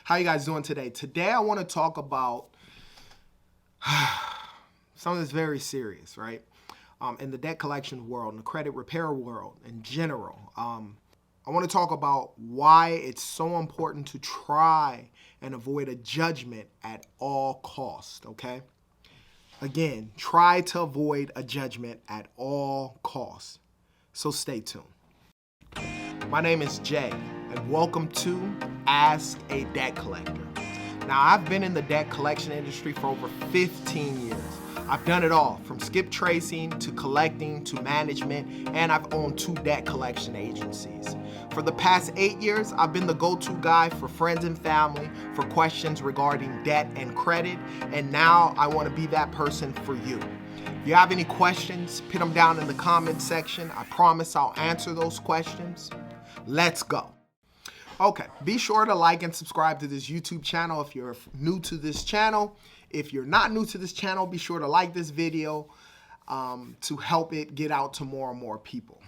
How you guys doing today? Today I want to talk about something that's very serious, right? In the debt collection world, in the credit repair world in general. I want to talk about why it's so important to try and avoid a judgment at all costs, okay? Again, try to avoid a judgment at all costs. So stay tuned. My name is Jay, and welcome to Ask a Debt Collector. Now, I've been in the debt collection industry for over 15 years. I've done it all, from skip tracing to collecting to management, and I've owned 2 debt collection agencies. For the past 8 years, I've been the go-to guy for friends and family for questions regarding debt and credit, and now I want to be that person for you. If you have any questions, put them down in the comment section. I promise I'll answer those questions. Let's go. Okay, be sure to like and subscribe to this YouTube channel if you're new to this channel. If you're not new to this channel, be sure to like this video to help it get out to more and more people.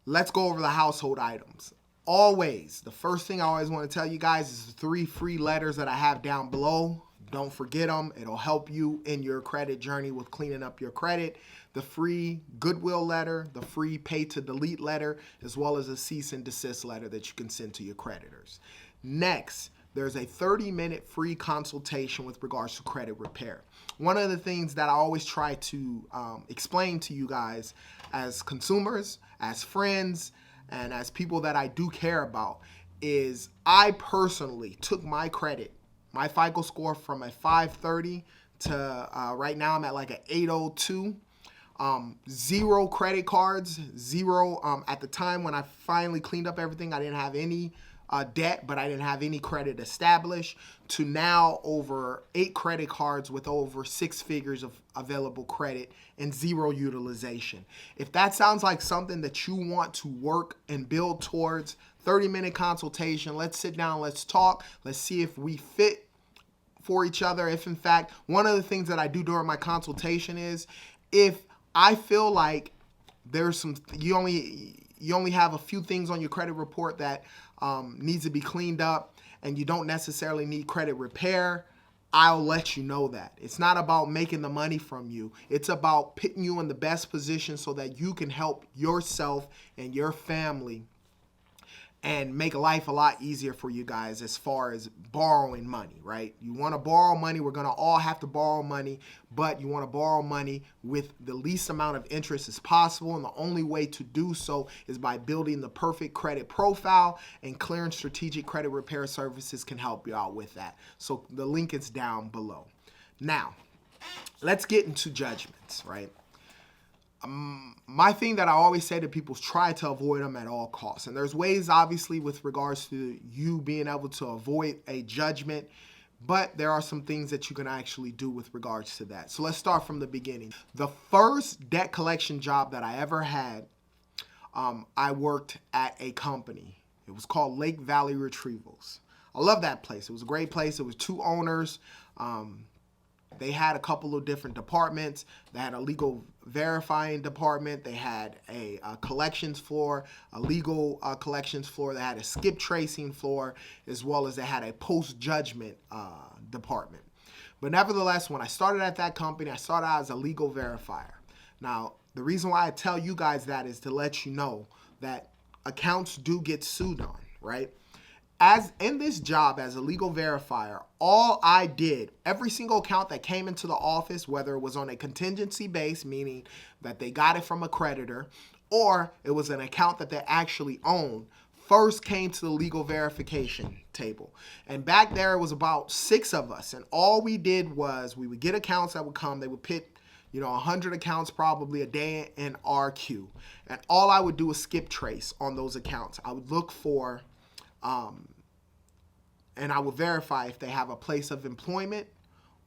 Let's go over the household items. Always, the first thing I always want to tell you guys is the 3 free letters that I have down below. Don't forget them. It'll help you in your credit journey with cleaning up your credit. The free goodwill letter, the free pay to delete letter, as well as a cease and desist letter that you can send to your creditors. Next, there's a 30-minute free consultation with regards to credit repair. One of the things that I always try to explain to you guys as consumers, as friends, and as people that I do care about is I personally took my credit, my FICO score from a 530 to right now I'm at like an 802. 0 credit cards, 0 at the time when I finally cleaned up everything. I didn't have any debt, but I didn't have any credit established, to now over 8 credit cards with over 6 figures of available credit and 0 utilization. If that sounds like something that you want to work and build towards, 30-minute consultation. Let's sit down, let's talk, let's see if we fit for each other. If in fact, one of the things that I do during my consultation is if I feel like there's some, you only have a few things on your credit report that needs to be cleaned up and you don't necessarily need credit repair, I'll let you know that. It's not about making the money from you. It's about putting you in the best position so that you can help yourself and your family and make life a lot easier for you guys as far as borrowing money, right? You want to borrow money. We're going to all have to borrow money, but you want to borrow money with the least amount of interest as possible. And the only way to do so is by building the perfect credit profile, and Clearing Strategic Credit Repair Services can help you out with that. So the link is down below. Now, let's get into judgments, right? My thing that I always say to people is try to avoid them at all costs. And there's ways, obviously, with regards to you being able to avoid a judgment, but there are some things that you can actually do with regards to that. So let's start from the beginning. The first debt collection job that I ever had, I worked at a company. It was called Lake Valley Retrievals. I love that place. It was a great place. It was 2 owners. They had a couple of different departments. They had a legal verifying department. They had a collections floor, a legal collections floor. They had a skip tracing floor, as well as they had a post-judgment department. But nevertheless, when I started at that company, I started out as a legal verifier. Now, the reason why I tell you guys that is to let you know that accounts do get sued on, right? As in this job as a legal verifier, all I did, every single account that came into the office, whether it was on a contingency base, meaning that they got it from a creditor, or it was an account that they actually owned, first came to the legal verification table. And back there, it was about 6 of us. And all we did was we would get accounts that would come. They would put 100 accounts probably a day in our queue. And all I would do was skip trace on those accounts. I would look for and I will verify if they have a place of employment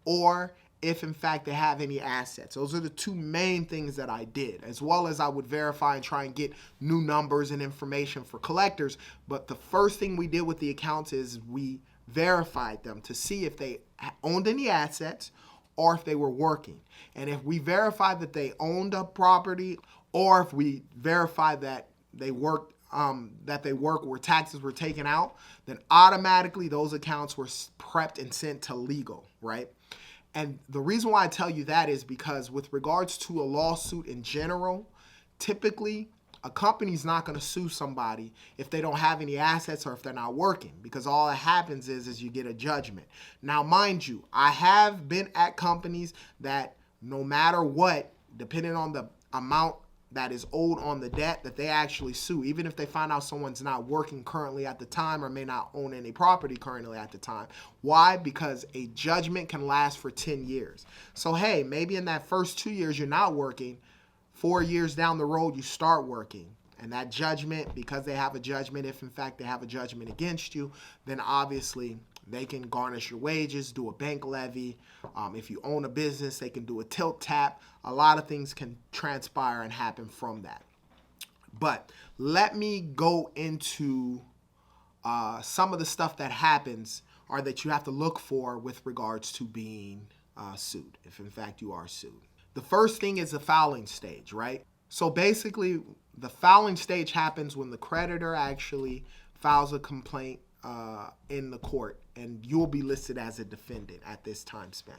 or if in fact they have any assets. Those are the 2 main things that I did, as well as I would verify and try and get new numbers and information for collectors. But the first thing we did with the accounts is we verified them to see if they owned any assets or if they were working. And if we verified that they owned a property, or if we verified that they worked that they work where taxes were taken out, then automatically those accounts were prepped and sent to legal, right? And the reason why I tell you that is because with regards to a lawsuit in general, typically a company's not going to sue somebody if they don't have any assets or if they're not working, because all that happens is you get a judgment. Now, mind you, I have been at companies that no matter what, depending on the amount that is owed on the debt, that they actually sue, even if they find out someone's not working currently at the time or may not own any property currently at the time. Why? Because a judgment can last for 10 years. So, hey, maybe in that first 2 years you're not working, 4 years down the road you start working. And that judgment, because they have a judgment, if in fact they have a judgment against you, then obviously they can garnish your wages, do a bank levy. If you own a business, they can do a tilt tap. A lot of things can transpire and happen from that. But let me go into some of the stuff that happens or that you have to look for with regards to being sued, if in fact you are sued. The first thing is the filing stage, right? So basically, the filing stage happens when the creditor actually files a complaint in the court, and you'll be listed as a defendant at this time span.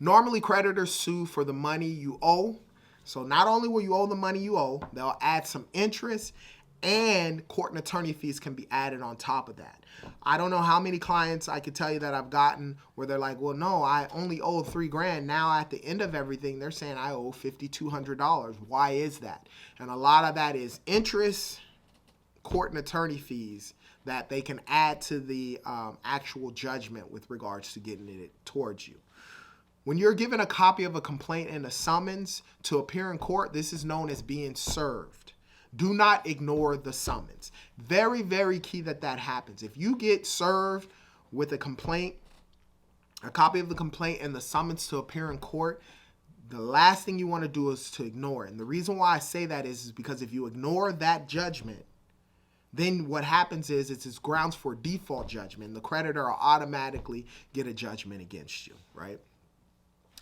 Normally, creditors sue for the money you owe. So not only will you owe the money you owe, they'll add some interest, and court and attorney fees can be added on top of that. I don't know how many clients I could tell you that I've gotten where they're like, well, no, I only owe $3,000. Now at the end of everything, they're saying I owe $5,200. Why is that? And a lot of that is interest, court and attorney fees that they can add to the actual judgment with regards to getting it towards you. When you're given a copy of a complaint and a summons to appear in court, this is known as being served. Do not ignore the summons. Very, very key that happens. If you get served with a complaint, a copy of the complaint and the summons to appear in court, the last thing you want to do is to ignore it. And the reason why I say that is because if you ignore that judgment, then what happens is it's grounds for default judgment. The creditor will automatically get a judgment against you, right?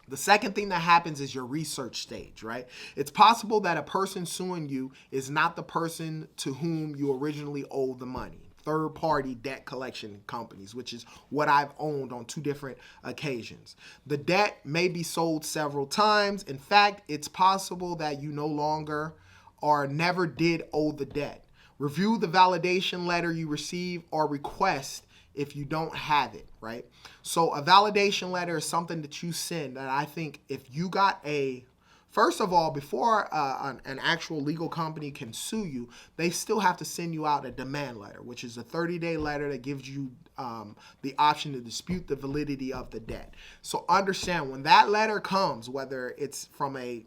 The second thing that happens is your research stage, right? It's possible that a person suing you is not the person to whom you originally owe the money. Third-party debt collection companies, which is what I've owned on 2 different occasions. The debt may be sold several times. In fact, it's possible that you no longer or never did owe the debt. Review the validation letter you receive or request if you don't have it, right? So a validation letter is something that you send that I think if you got first of all, before an actual legal company can sue you, they still have to send you out a demand letter, which is a 30-day letter that gives you the option to dispute the validity of the debt. So understand when that letter comes, whether it's from a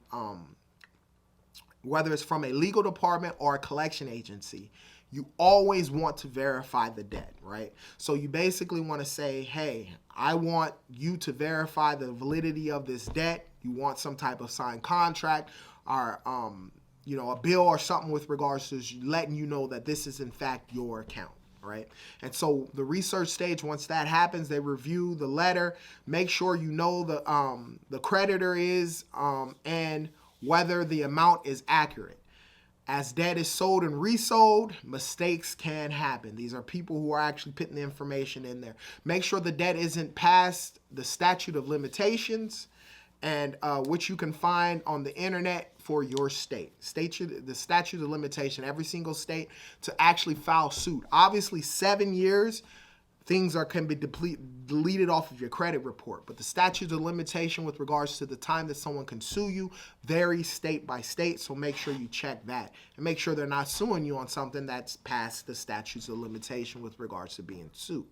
legal department or a collection agency, you always want to verify the debt, right? So you basically want to say, hey, I want you to verify the validity of this debt. You want some type of signed contract or, a bill or something with regards to letting you know that this is in fact your account, right? And so the research stage, once that happens, they review the letter, make sure you know the creditor is and whether the amount is accurate. As debt is sold and resold, mistakes can happen. These are people who are actually putting the information in there. Make sure the debt isn't past the statute of limitations, and which you can find on the internet for your state. The statute of limitation, every single state to actually file suit. Obviously, 7 years, things can be deleted off of your credit report. But the statute of limitation with regards to the time that someone can sue you varies state by state. So make sure you check that and make sure they're not suing you on something that's past the statutes of limitation with regards to being sued.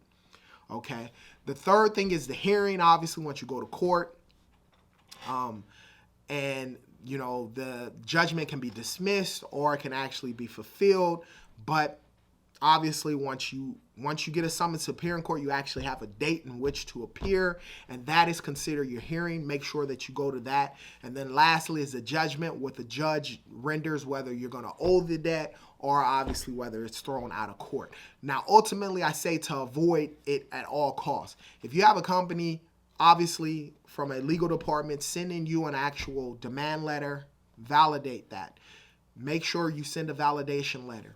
Okay. The third thing is the hearing. Obviously, once you go to court, the judgment can be dismissed or it can actually be fulfilled. But obviously, once you get a summons to appear in court, you actually have a date in which to appear, and that is considered your hearing. Make sure that you go to that. And then lastly is the judgment, what the judge renders, whether you're going to owe the debt or obviously whether it's thrown out of court. Now, ultimately, I say to avoid it at all costs. If you have a company, obviously, from a legal department sending you an actual demand letter, validate that. Make sure you send a validation letter.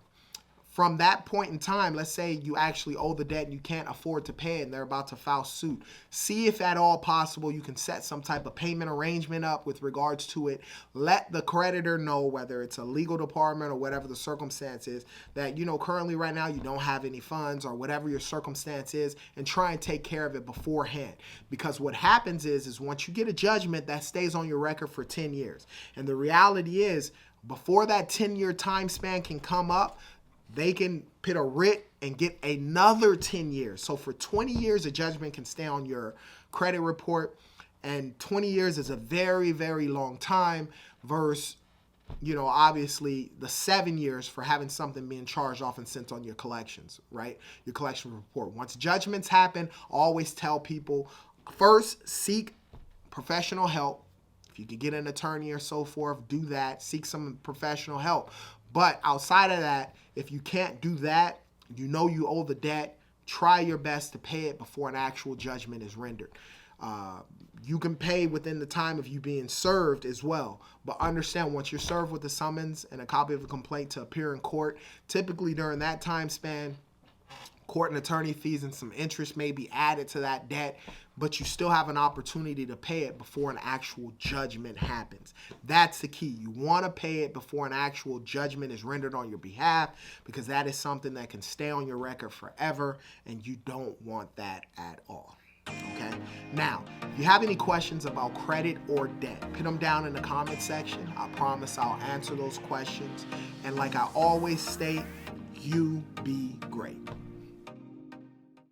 from that point in time, let's say you actually owe the debt and you can't afford to pay it and they're about to file suit. See if at all possible you can set some type of payment arrangement up with regards to it. Let the creditor know, whether it's a legal department or whatever the circumstance is, that, currently right now you don't have any funds or whatever your circumstance is, and try and take care of it beforehand. Because what happens is once you get a judgment, that stays on your record for 10 years. And the reality is, before that 10-year time span can come up, they can put a writ and get another 10 years. So for 20 years, a judgment can stay on your credit report. And 20 years is a very, very long time versus, obviously the 7 years for having something being charged off and sent on your collections, right? Your collection report. Once judgments happen, always tell people, first, seek professional help. If you could get an attorney or so forth, do that. Seek some professional help. But outside of that, if you can't do that, you owe the debt, try your best to pay it before an actual judgment is rendered. You can pay within the time of you being served as well. But understand, once you're served with a summons and a copy of a complaint to appear in court, typically during that time span, court and attorney fees and some interest may be added to that debt, but you still have an opportunity to pay it before an actual judgment happens. That's the key. You want to pay it before an actual judgment is rendered on your behalf, because that is something that can stay on your record forever, and you don't want that at all. Okay? Now, if you have any questions about credit or debt, put them down in the comment section. I promise I'll answer those questions. And like I always state, you be great.